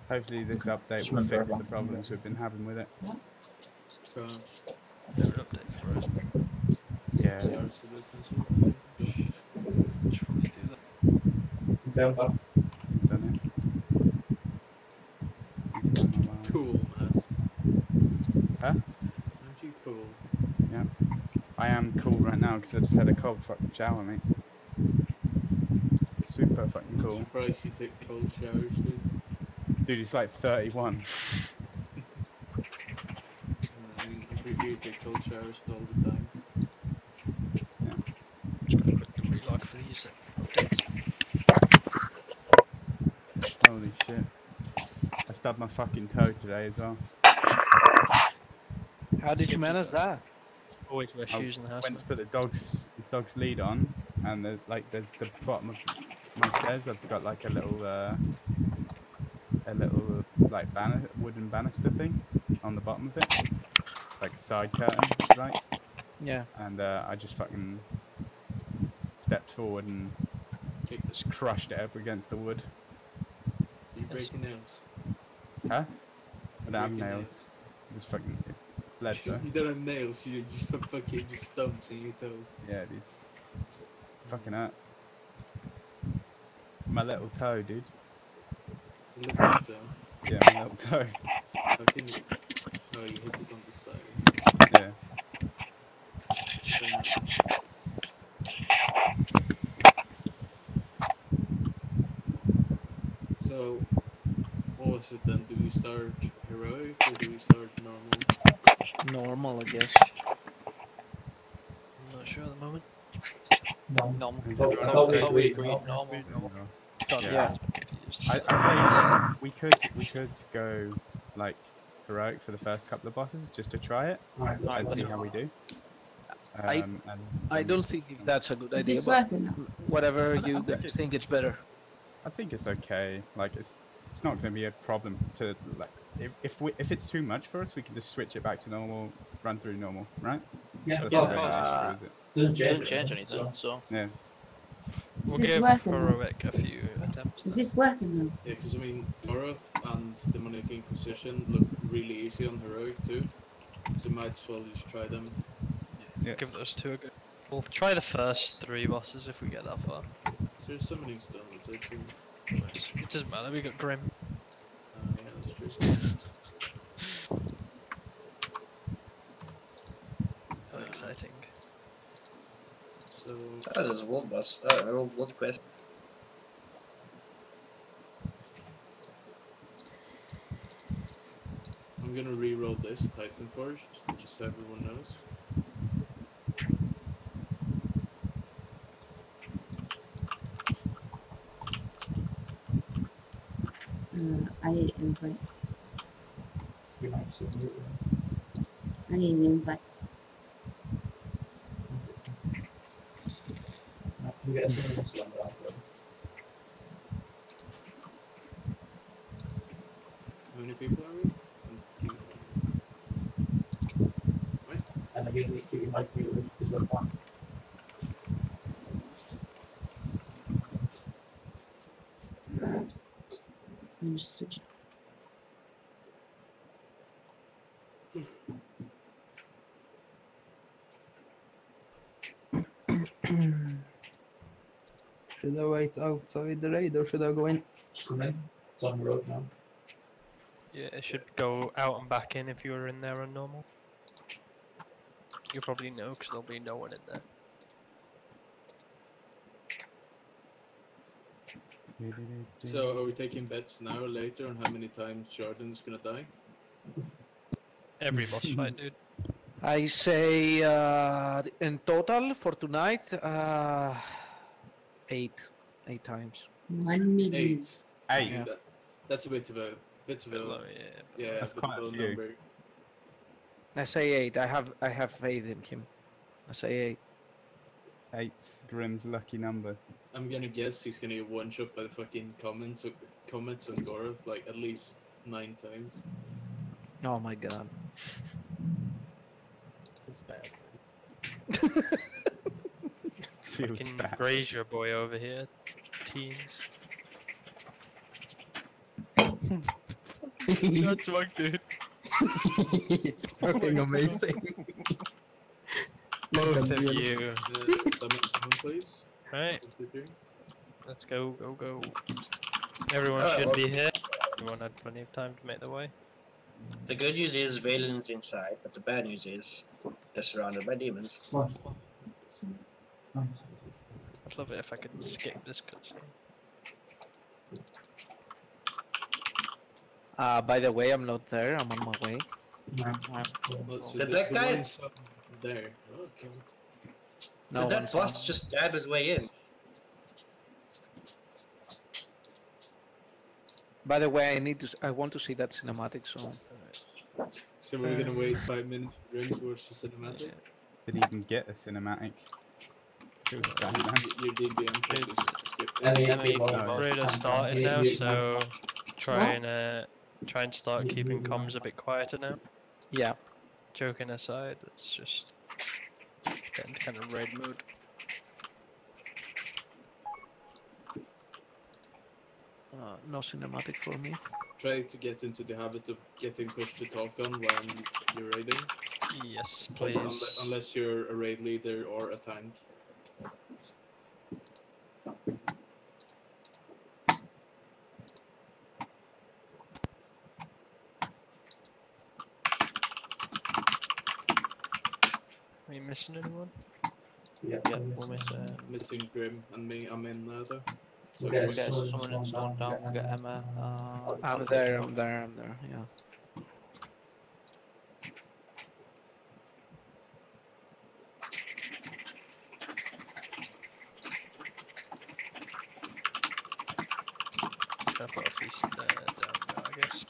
Hopefully this update will fix the problems we've been having with it. Gosh. There's an update for us. Yeah. Yeah, it's a bit expensive. Should probably do that. Done it. He's done a while. Cool, Matt. Huh? Aren't you cool? Yeah. I am cool right now because I just had a cold fucking shower, mate. Super fucking I'm cool. surprised you take cold showers, dude. Dude, it's like 31. I'm pretty sure you take cold showers all the time. Yeah. Just gonna quickly relog for these updates. Holy shit. I stubbed my fucking toe today as well. How did you manage that? Always wear shoes in the house. Went to put the dog's lead on, and there's the bottom of my stairs. I've got like a little like wooden banister thing on the bottom of it, like a side curtain, right? Yeah. And I just fucking stepped forward and just crushed it up against the wood. You breaking nails? Huh? I don't have Breaking nails. Just fucking bled though. You don't have nails, you just have fucking just stumps in your toes. Yeah, dude. Fucking hurts. My little toe, dude. Your little toe. Yeah, my little toe. Fucking... Oh, you hit it on the side. Yeah. So, what was it then? Do we start heroic or do we start normal? Normal, I guess. I'm not sure at the moment. Normal. Is I everyone thought okay? we agreed normal. Yeah. I say we could go like heroic for the first couple of bosses just to try it and see how we do. I don't think that's a good Is idea. this But working now? whatever you guys think it's better. I think it's okay. Like it's not going to be a problem to like if it's too much for us, we can just switch it back to normal, run through normal, right? Yeah, That's yeah. not gonna screws it. Doesn't Change anything, so. Yeah. Is We'll this give working now? heroic a few attempts. Is this working now? Yeah, because I mean, Goroth and Demonic Inquisition look really easy on heroic too. So might as well just try them. Yeah. Give those two a go. We'll try the first 3 bosses if we get that far. So there's summoning stones, so too. It doesn't matter, we got Grim. Yeah, that's true. How exciting. So, Dat is een wondbas. What quest? I'm gonna re-roll this Titan Forge, just so everyone knows. I need an invite. You might see it. I need an invite. You get a single one after. How many people are we? Right? And again, you might be able to do one. I'm just switching. Should I wait outside the raid or should I go in? Just come in. It's on the road now. Yeah, it should go out and back in if you were in there on normal. You probably know because there'll be no one in there. So, are we taking bets now or later on how many times Jordan's gonna die? Every boss fight, dude. I say in total for tonight, 8 times. 1 million. 8. Eight. Yeah. That's a bit of a Bit low, yeah. yeah, That's a bit of quite a a low few. number. I say 8. I have faith in him. I say 8. 8's Grim's lucky number. I'm gonna guess he's gonna get one shot by the fucking comments on Goroth like at least 9 times. Oh my god. It's bad. Feels Fucking bad. Brazier boy over here. Teens. That's one dude. It's fucking amazing. Both of you. Summon, please. Right, 53. let's go, go, go. Everyone Alright, should well- be here. Everyone had plenty of time to make their way. The good news is Valen's inside, but the bad news is they're surrounded by demons. One. So, Nice. I'd love it if I could skip this cutscene. By the way, I'm not there. I'm on my way. Well, so Did that guy- one's up there. Oh god. No Did that one's on. boss just stab his way in? By the way, I want to see that cinematic. So So we're gonna wait 5 minutes for Grim to watch the cinematic. Didn't even get a cinematic. It was bad, man. Your DBM check is skipped. Radar started now, so try and start keeping comms a bit quieter now. yeah, Joking aside, let's just get into kind of raid mode. no cinematic for me. Try to get into the habit of getting push to talk on when you're raiding. Yes, please. Unless you're a raid leader or a tank. Are you missing anyone? Yeah. Yeah, we'll miss Missing Grim and me. I'm in now though. So Okay, we'll so get- someone else down, we'll get Emma. I'm there. Yeah. I'll put a feast down now, I guess.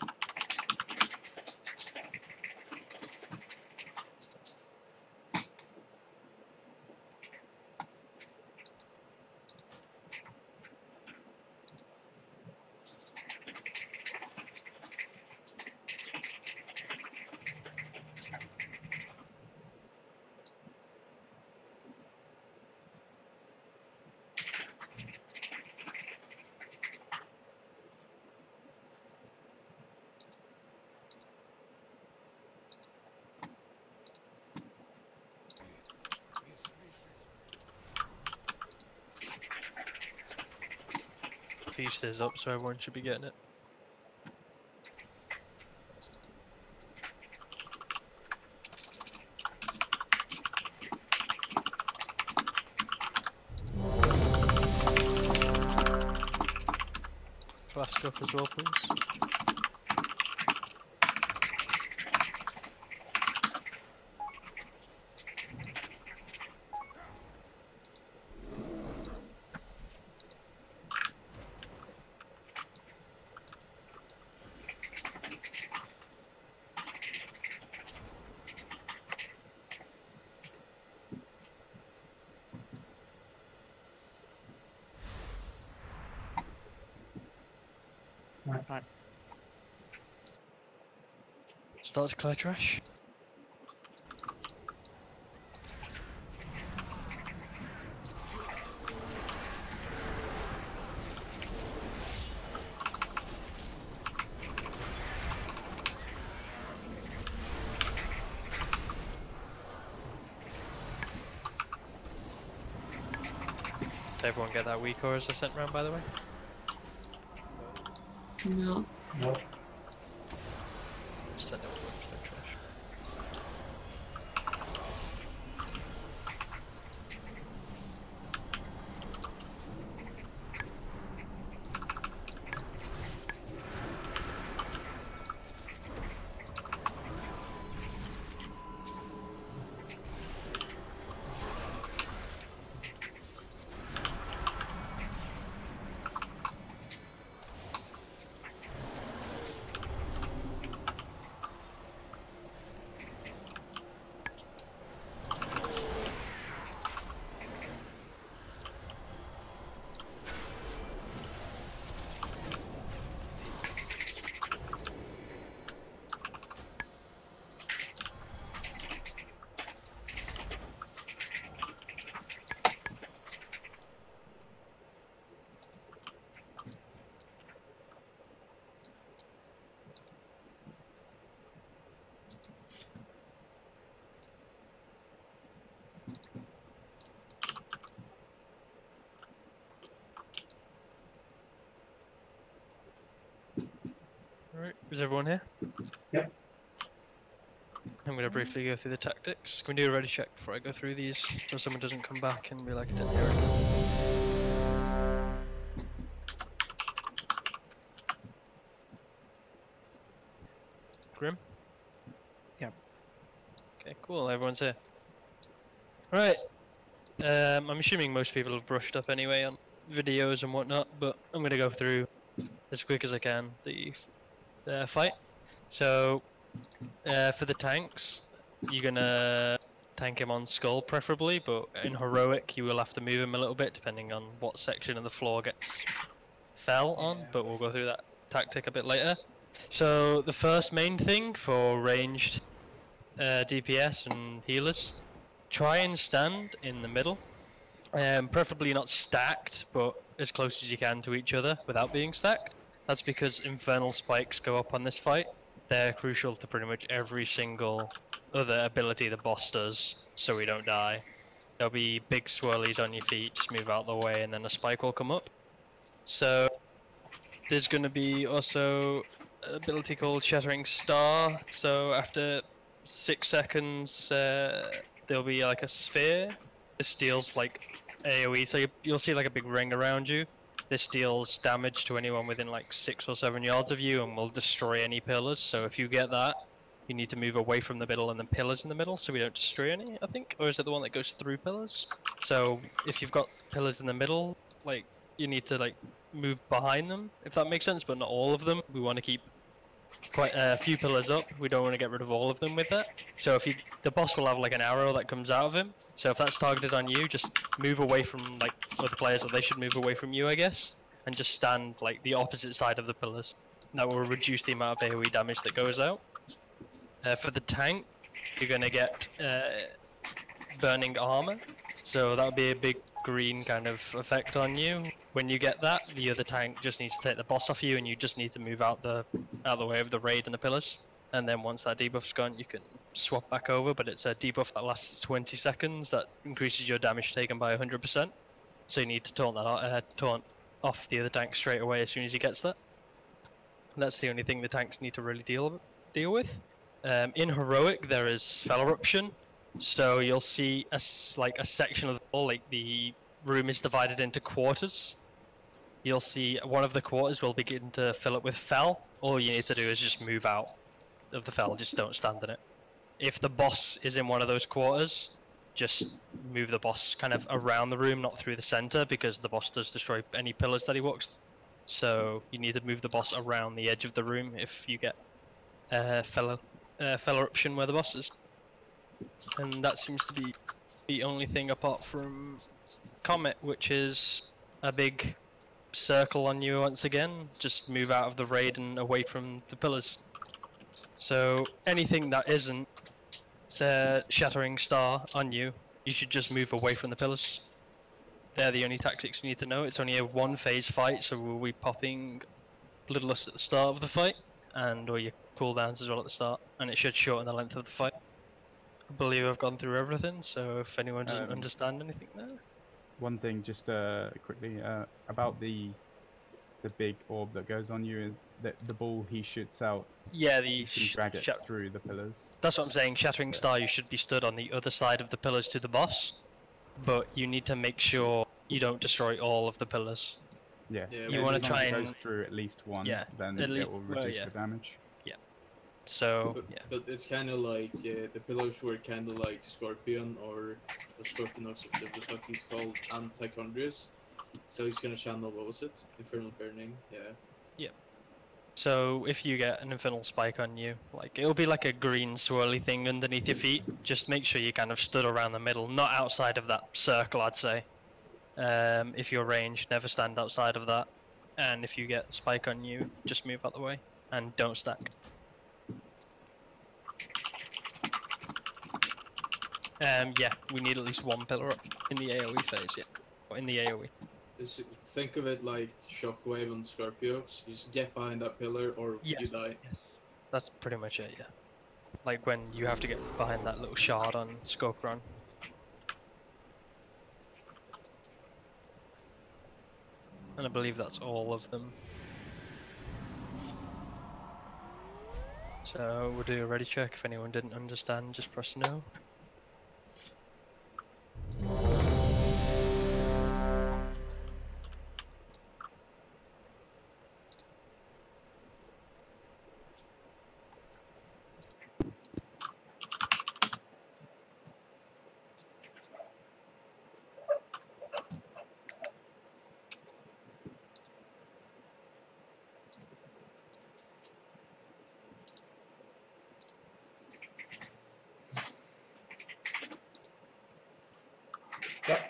Feast is up, so everyone should be getting it. Flask up as well, please. Right. Start to clear trash. Did everyone get that weak ores I sent round, by the way? no. No. Just send everyone to the trash. Is everyone here? Yep. I'm gonna briefly go through the tactics. Can we do a ready check before I go through these, so someone doesn't come back and be like, I didn't hear it. Grim? Yep. Okay, cool. Everyone's here. Right. I'm assuming most people have brushed up anyway on videos and whatnot, but I'm gonna go through as quick as I can the fight. So, for the tanks, you're gonna tank him on skull preferably, but in heroic you will have to move him a little bit depending on what section of the floor gets fell on, but we'll go through that tactic a bit later. So the first main thing for ranged DPS and healers, try and stand in the middle, preferably not stacked, but as close as you can to each other without being stacked. That's because infernal spikes go up on this fight. They're crucial to pretty much every single other ability the boss does, so we don't die. There'll be big swirlies on your feet, just move out the way, and then a spike will come up. So there's going to be also an ability called Shattering Star. So after 6 seconds, there'll be like a sphere. This deals like AoE, so you'll see like a big ring around you. This deals damage to anyone within like 6 or 7 yards of you and will destroy any pillars. So if you get that, you need to move away from the middle and then pillars in the middle so we don't destroy any, I think. Or is it the one that goes through pillars? So if you've got pillars in the middle, like you need to like move behind them, if that makes sense, but not all of them. We want to keep quite a few pillars up. We don't want to get rid of all of them with that. So if the boss will have like an arrow that comes out of him. So if that's targeted on you, just move away from like other players, or they should move away from you, I guess, and just stand like the opposite side of the pillars. That will reduce the amount of AoE damage that goes out. For the tank, you're gonna get burning armor. So that'll be a big green kind of effect on you. When you get that, the other tank just needs to take the boss off you, and you just need to move out the way of the raid and the pillars. And then once that debuff's gone, you can swap back over. But it's a debuff that lasts 20 seconds that increases your damage taken by 100%. So you need to taunt off the other tank straight away as soon as he gets that. And that's the only thing the tanks need to really deal with. In heroic, there is Fell Eruption. So you'll see a section of the wall, like the room is divided into quarters. You'll see one of the quarters will begin to fill up with Fel. All you need to do is just move out of the Fel, just don't stand in it. If the boss is in one of those quarters, just move the boss kind of around the room, not through the center, because the boss does destroy any pillars that he walks. So you need to move the boss around the edge of the room if you get Fel Eruption where the boss is. And that seems to be the only thing apart from Comet, which is a big circle on you once again. Just move out of the raid and away from the pillars. So anything that isn't Shattering Star on you, you should just move away from the pillars. They're the only tactics you need to know. It's only a 1-phase fight, so we'll be popping Bloodlust at the start of the fight, and all your cooldowns as well at the start, and it should shorten the length of the fight. I believe I've gone through everything, so if anyone doesn't understand anything there. One thing just quickly about the big orb that goes on you, is the ball he shoots out. Yeah, you can drag it through the pillars. That's what I'm saying. Shattering Star, you should be stood on the other side of the pillars to the boss, but you need to make sure you don't destroy all of the pillars. Yeah, you want to try and goes through at least one. Yeah, then at least, it will reduce the damage. Yeah. So but it's kind of like the pillars were kind of like Scorpion or Scorpionox, what he's called, Antichondrius. So he's gonna channel, what was it? Infernal Burning. Yeah. Yeah. So if you get an infernal spike on you, like it'll be like a green swirly thing underneath your feet. Just make sure you kind of stood around the middle, not outside of that circle, I'd say. If you're ranged, never stand outside of that. And if you get spike on you, just move out the way and don't stack. Yeah, we need at least one pillar up in the AoE phase, yeah. Or in the AoE. Think of it like Shockwave on Scorpios. You just get behind that pillar or you die. Yes. That's pretty much it, yeah. Like when you have to get behind that little shard on Scorpion. And I believe that's all of them. So we'll do a ready check. If anyone didn't understand, just press no.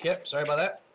Yep, sorry about that.